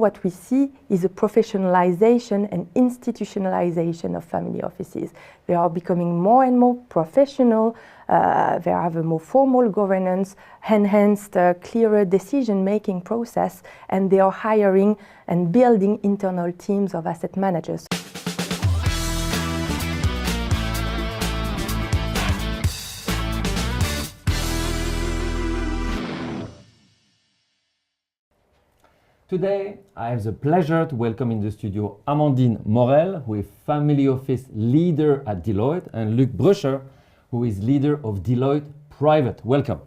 What we see is a professionalization and institutionalization of family offices. They are becoming more and more professional, they have a more formal governance, enhanced, clearer decision-making process, and they are hiring and building internal teams of asset managers. Today, I have the pleasure to welcome in the studio Amandine Morel, who is family office leader at Deloitte, and Luc Brucher, who is leader of Deloitte Private. Welcome.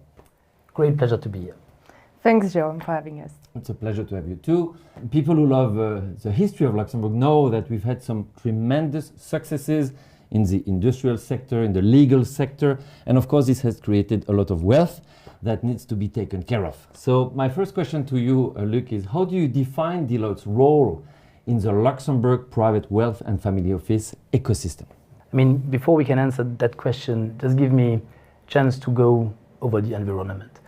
Great pleasure to be here. Thanks, Jerome, for having us. It's a pleasure to have you too. People who love the history of Luxembourg know that we've had some tremendous successes in the industrial sector, in the legal sector, and of course this has created a lot of wealth that needs to be taken care of. So my first question to you, Luc, is how do you define Deloitte's role in the Luxembourg private wealth and family office ecosystem? I mean, before we can answer that question, just give me a chance to go over the environment.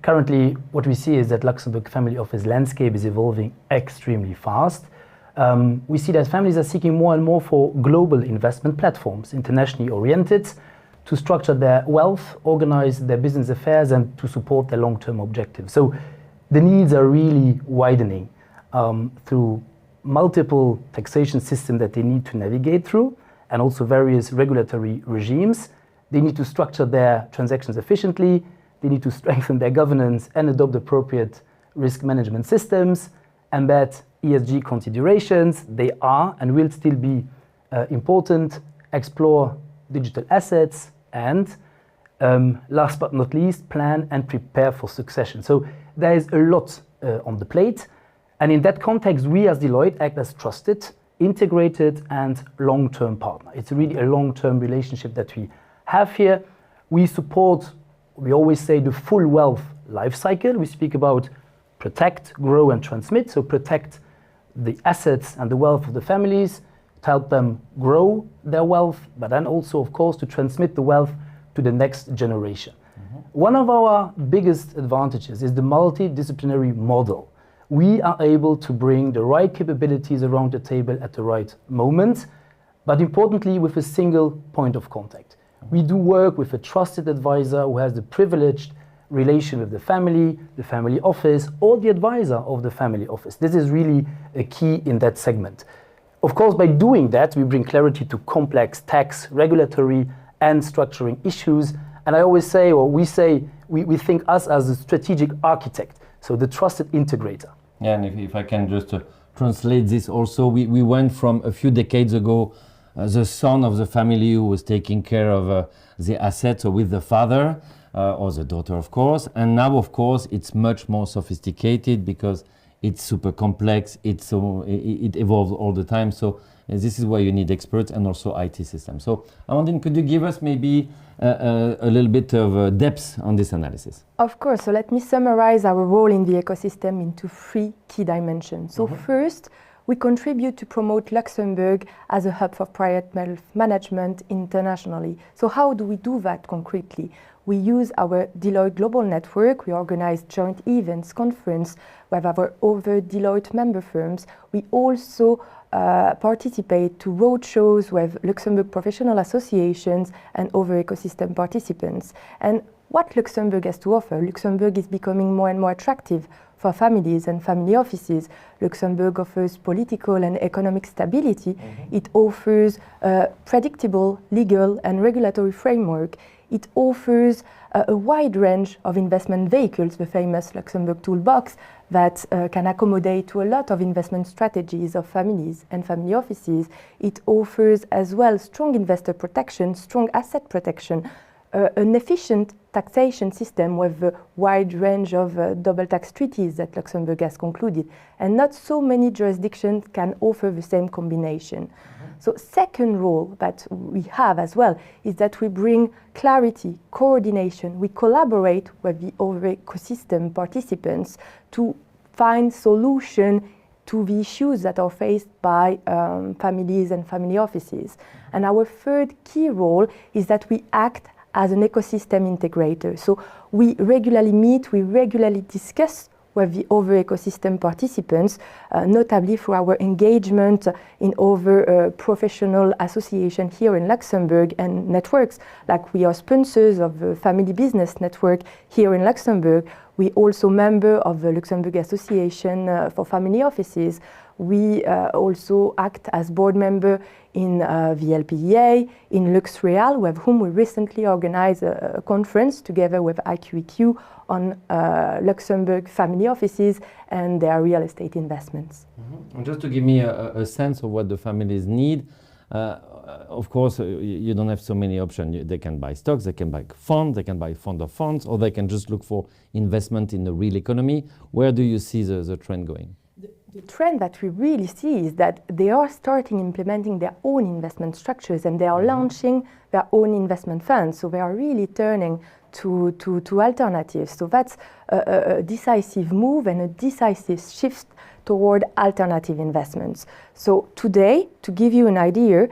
Currently, what we see is that Luxembourg family office landscape is evolving extremely fast. We see that families are seeking more and more for global investment platforms, internationally oriented, to structure their wealth, organize their business affairs, and to support their long-term objectives. So the needs are really widening through multiple taxation systems that they need to navigate through, and also various regulatory regimes. They need to structure their transactions efficiently, they need to strengthen their governance and adopt appropriate risk management systems, embed ESG considerations. They are and will still be important, explore digital assets, and last but not least, plan and prepare for succession. So there is a lot on the plate. And in that context, we as Deloitte act as trusted, integrated, and long-term partner. It's really a long-term relationship that we have here. We support, we always say, the full wealth life cycle. We speak about protect, grow, and transmit. So protect the assets and the wealth of the families, to help them grow their wealth, but then also, of course, to transmit the wealth to the next generation. One of our biggest advantages is the multidisciplinary model. We are able to bring the right capabilities around the table at the right moment, but importantly, with a single point of contact. We do work with a trusted advisor who has the privileged relation with the family office, or the advisor of the family office. This is really a key in that segment. Of course, by doing that, we bring clarity to complex tax, regulatory, and structuring issues. And I always say, or we say, we think us as a strategic architect, so the trusted integrator. Yeah, and if I can just translate this also, we went from a few decades ago, the son of the family who was taking care of the assets, or with the father, or the daughter, of course. And now, of course, it's much more sophisticated because it's super complex, it evolves all the time. So this is why you need experts and also IT systems. So Amandine, could you give us maybe a little bit of depth on this analysis? Of course. So let me summarize our role in the ecosystem into three key dimensions. So first, we contribute to promote Luxembourg as a hub for private wealth management internationally. So how do we do that concretely? We use our Deloitte Global Network. We organize joint events, conference. We have our other Deloitte member firms. We also participate to roadshows with Luxembourg professional associations and other ecosystem participants. And what Luxembourg has to offer? Luxembourg is becoming more and more attractive for families and family offices. Luxembourg offers political and economic stability. It offers a predictable legal and regulatory framework. It offers a wide range of investment vehicles, the famous Luxembourg toolbox that can accommodate to a lot of investment strategies of families and family offices. It offers as well strong investor protection, strong asset protection, an efficient taxation system with a wide range of double tax treaties that Luxembourg has concluded. And not so many jurisdictions can offer the same combination. So second role that we have as well is that we bring clarity, coordination. We collaborate with the other ecosystem participants to find solutions to the issues that are faced by families and family offices. And our third key role is that we act as an ecosystem integrator. So we regularly meet, we regularly discuss with the other ecosystem participants, notably through our engagement in other professional associations here in Luxembourg and networks, like we are sponsors of the Family Business Network here in Luxembourg. We also member of the Luxembourg Association for Family Offices. We also act as board member in the LPEA, in Lux Real, with whom we recently organized a conference together with IQEQ on Luxembourg family offices and their real estate investments. Mm-hmm. And just to give me a sense of what the families need, of course, you don't have so many options. They can buy stocks, they can buy funds, they can buy fund of funds, or they can just look for investment in the real economy. Where do you see the trend going? The trend that we really see is that they are starting implementing their own investment structures, and they are launching their own investment funds. So they are really turning to alternatives. So that's a decisive move and a decisive shift toward alternative investments. So today, to give you an idea,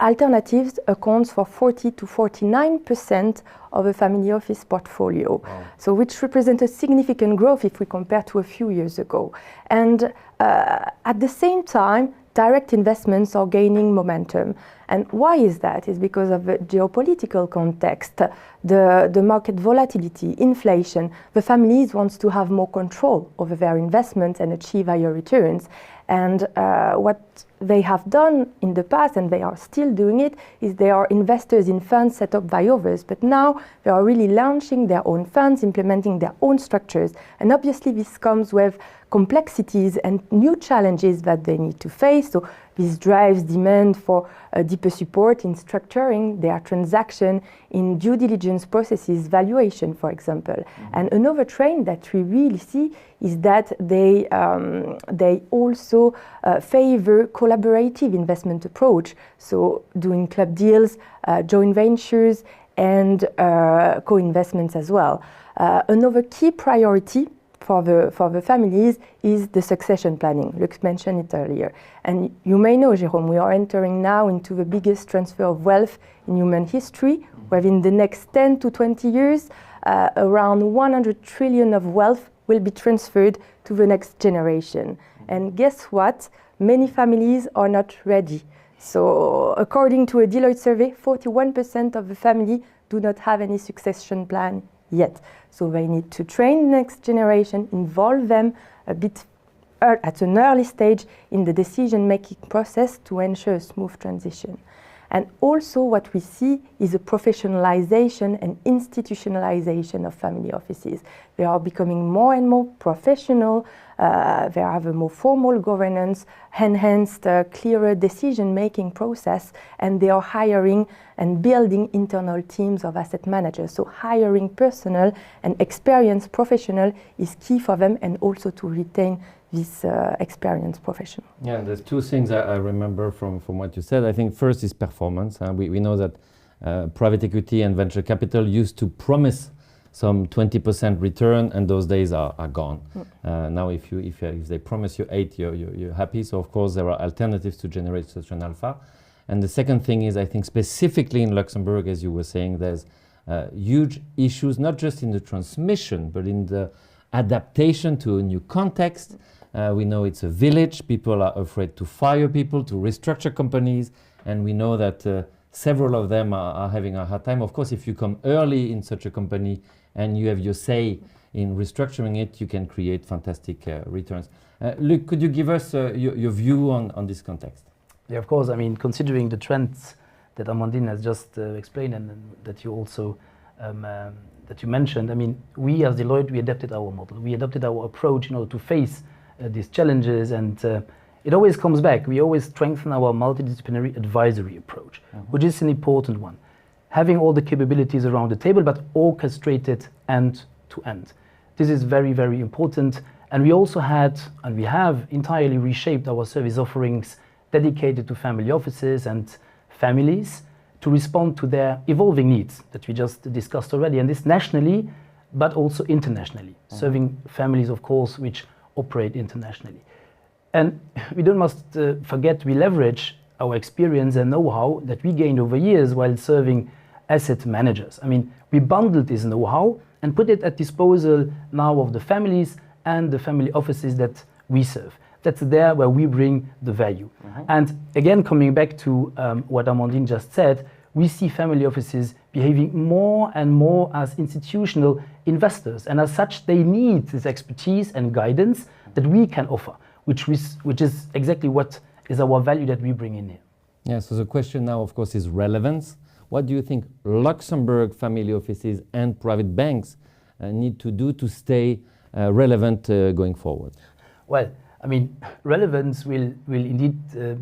alternatives accounts for 40 to 49% of a family office portfolio. Wow. So which represents a significant growth if we compare to a few years ago. And at the same time, direct investments are gaining momentum. And why is that? It's because of the geopolitical context, the market volatility, inflation. The families want to have more control over their investments and achieve higher returns. And what they have done in the past, and they are still doing it, is they are investors in funds set up by others. But now they are really launching their own funds, implementing their own structures. And obviously this comes with complexities and new challenges that they need to face. So this drives demand for deeper support in structuring their transaction, in due diligence processes, valuation, for example. Mm-hmm. And another trend that we really see is that they also favor collaborative investment approach. So doing club deals, joint ventures, and co-investments as well. Another key priority for the families is the succession planning. Luc mentioned it earlier. And you may know, Jérôme, we are entering now into the biggest transfer of wealth in human history. Within the next 10 to 20 years, around 100 trillion of wealth will be transferred to the next generation. And guess what? Many families are not ready. So according to a Deloitte survey, 41% of the family do not have any succession plan yet. So they need to train the next generation, involve them a bit at an early stage in the decision-making process to ensure a smooth transition. And also what we see is a professionalization and institutionalization of family offices. They are becoming more and more professional, they have a more formal governance, enhanced, clearer decision-making process, and they are hiring and building internal teams of asset managers. So hiring personnel and experienced professional is key for them, and also to retain this experienced professional. Yeah, there's two things I remember from what you said. I think first is performance. We know that private equity and venture capital used to promise some 20% return, and those days are gone. Now if they promise you 8, you're happy. So of course there are alternatives to generate such an alpha. And the second thing is, I think specifically in Luxembourg, as you were saying, there's huge issues, not just in the transmission, but in the adaptation to a new context. We know it's a village. People are afraid to fire people, to restructure companies, and we know that several of them are having a hard time. Of course, if you come early in such a company and you have your say in restructuring it, you can create fantastic returns. Luc, could you give us your view on this context? Yeah, of course. I mean, considering the trends that Amandine has just explained, and that you also that you mentioned, I mean, we as Deloitte, we adapted our model. We adapted our approach in order to face these challenges, and it always comes back. We always strengthen our multidisciplinary advisory approach, which is an important one. Having all the capabilities around the table, but orchestrated end to end. This is very, very important. And we also had, and we have entirely reshaped our service offerings dedicated to family offices and families to respond to their evolving needs that we just discussed already. And this nationally, but also internationally, serving families, of course, which operate internationally. And we must forget, we leverage our experience and know-how that we gained over years while serving asset managers. I mean, we bundled this know-how and put it at disposal now of the families and the family offices that we serve. That's there where we bring the value. And again, coming back to what Amandine just said, we see family offices behaving more and more as institutional investors. And as such, they need this expertise and guidance that we can offer, which is exactly what is our value that we bring in here. Yeah, so the question now, of course, is relevance. What do you think Luxembourg family offices and private banks need to do to stay relevant going forward? Well, I mean, relevance will indeed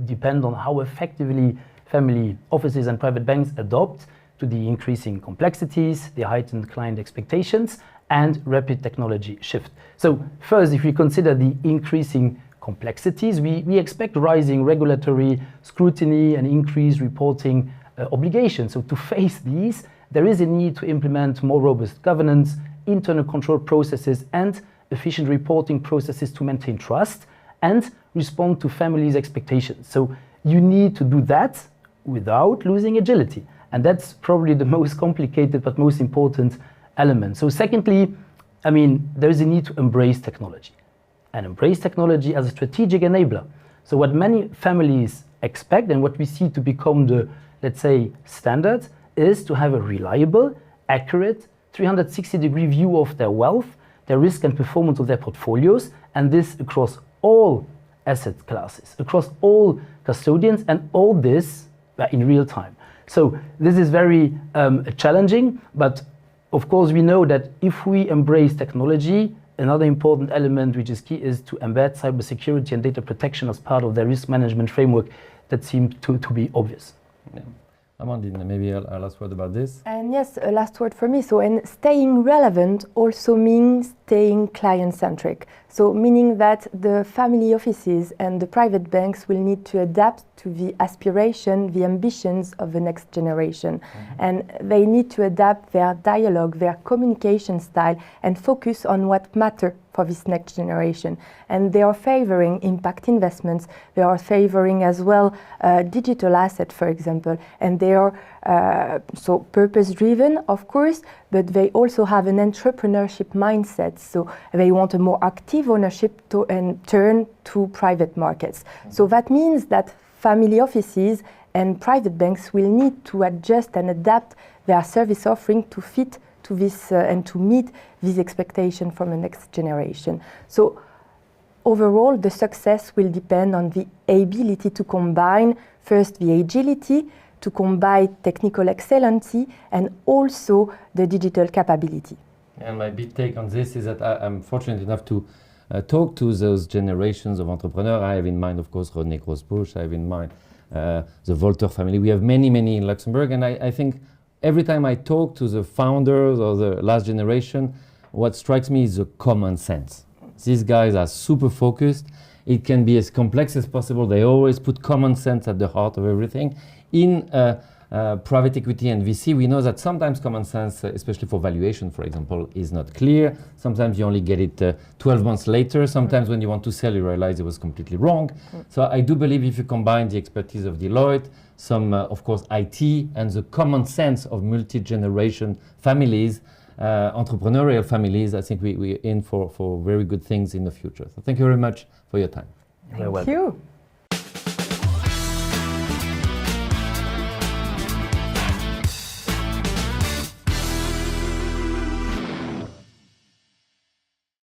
depend on how effectively family offices and private banks adopt to the increasing complexities, the heightened client expectations, and rapid technology shift. So first, if we consider the increasing complexities, we expect rising regulatory scrutiny and increased reporting obligations. So to face these, there is a need to implement more robust governance, internal control processes, and efficient reporting processes to maintain trust and respond to families' expectations. So you need to do that without losing agility. And that's probably the most complicated but most important element. So secondly, I mean, there is a need to embrace technology and embrace technology as a strategic enabler. So what many families expect and what we see to become the, let's say, standard is to have a reliable, accurate, 360-degree view of their wealth, their risk and performance of their portfolios, and this across all asset classes, across all custodians, and all this in real time. So this is very challenging, but of course we know that if we embrace technology, another important element which is key is to embed cybersecurity and data protection as part of their risk management framework. That seems to be obvious. Yeah. Amandine, maybe a last word about this. And yes, a last word for me. So, and staying relevant also means staying client-centric. So, meaning that the family offices and the private banks will need to adapt to the aspiration, the ambitions of the next generation. And they need to adapt their dialogue, their communication style, and focus on what matters for this next generation. And they are favoring impact investments. They are favoring as well digital assets, for example. And they are so purpose-driven, of course, but they also have an entrepreneurship mindset. So they want a more active ownership and turn to private markets. So that means that family offices and private banks will need to adjust and adapt their service offering to fit to this and to meet this expectation from the next generation. So overall, the success will depend on the ability to combine first the agility, to combine technical excellency, and also the digital capability. And my big take on this is that I'm fortunate enough to talk to those generations of entrepreneurs. I have in mind, of course, René Grossbusch. I have in mind the Volter family. We have many in Luxembourg, and I think every time I talk to the founders or the last generation, what strikes me is the common sense. These guys are super focused. It can be as complex as possible. They always put common sense at the heart of everything. In private equity and VC, we know that sometimes common sense, especially for valuation, for example, is not clear. Sometimes you only get it 12 months later. Sometimes when you want to sell, you realize it was completely wrong. So I do believe if you combine the expertise of Deloitte, some, of course, IT, and the common sense of multi-generation families, entrepreneurial families, I think we're in for very good things in the future. So thank you very much for your time. Thank you.